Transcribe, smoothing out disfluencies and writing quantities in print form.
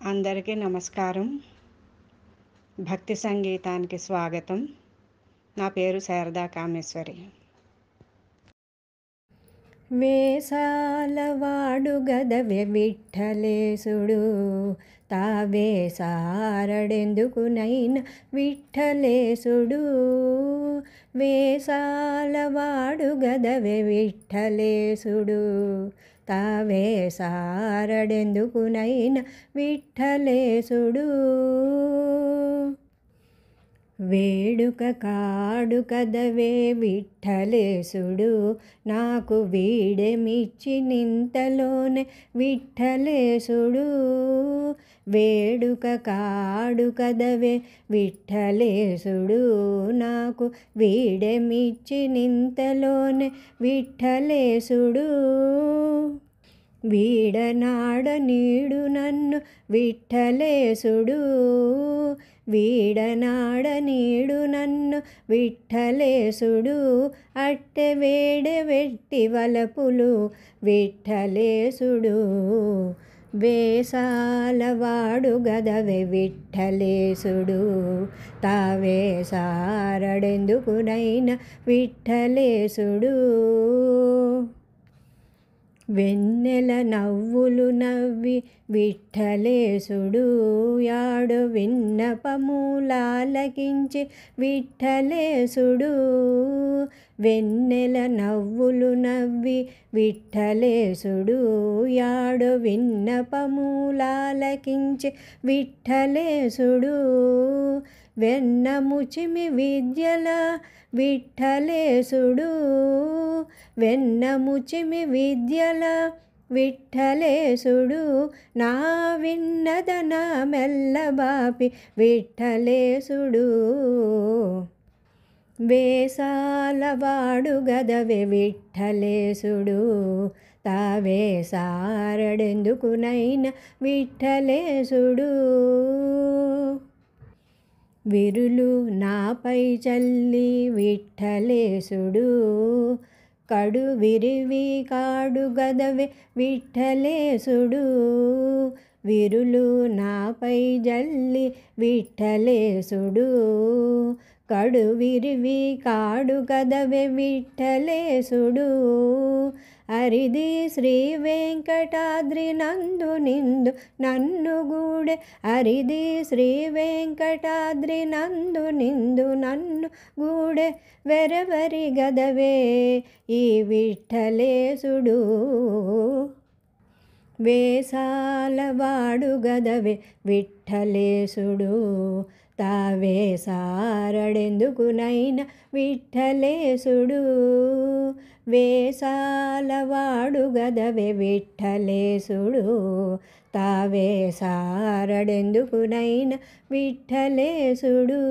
అందరికీ నమస్కారం. భక్తి సంగీతానికి స్వాగతం. నా పేరు శారదా కామేశ్వరి. వేసాలవాడు గదవె విఠలేశుడు తావే సారడెందుకునైన విఠలేశుడు. వేసాలవాడు గదవె విఠలేశుడు తావే సారడెందుకునైన విఠలేశుడు. వేడుక కాడు కదవే విఠలేశుడు నాకు వీడెమిచ్చినింతలోనే విఠలేశుడు. వేడుక కాడు కదవే విఠలేశుడు నాకు వీడెమిచ్చినింతలోనే విఠలేశుడు. వీడనాడ నీడు నన్ను విఠలేశుడు, వీడనాడ నీడు నన్ను విఠలేశుడు. అట్టె వేడె వెట్టి వలపులు విఠలేశుడు. వేసాలవాడు గదవె విఠలేశుడు తావే సారడెందుకునైన విఠలేశుడు. వెన్నెల నవ్వులు నవ్వి విఠలేశుడు యాడు విన్నపములాలకించి విఠలేశుడు. వెన్నెల నవ్వులు నవ్వి విఠలేశుడు యాడు విన్నపములాలకించి విఠలేశుడు. వెన్నముచిమి విద్యల విఠలేశుడు, వెన్నముచిమి విద్యల విఠలేశుడు. నా విన్నదన మెల్లబాపి విఠలేశుడు. వేసాలవాడు గదవె విఠలేశుడు తావే సారడెందుకునైన విఠలేశుడు. విరులు నాపై చల్లి విఠలేశుడు కడు విరివి కాడు గదవె విఠలేశుడు. విరులు నాపై జల్లి విఠలేశుడు కడు విరివి కాడు గదవె విఠలేశుడు. అరిది శ్రీ వెంకటాద్రి నందు నిందు నన్ను గూడే, అరిది శ్రీ వెంకటాద్రి నందు నిందు నన్ను గూడే. వెరవరి గదవే ఈ విఠలేశుడు. వేసాలవాడు గదవె విఠలేశుడు తావే సారడెందుకునైన విఠలేశుడు. వేసాలవాడు గదవె విఠలేశుడు తావే సారడెందుకునైన విఠలేశుడు.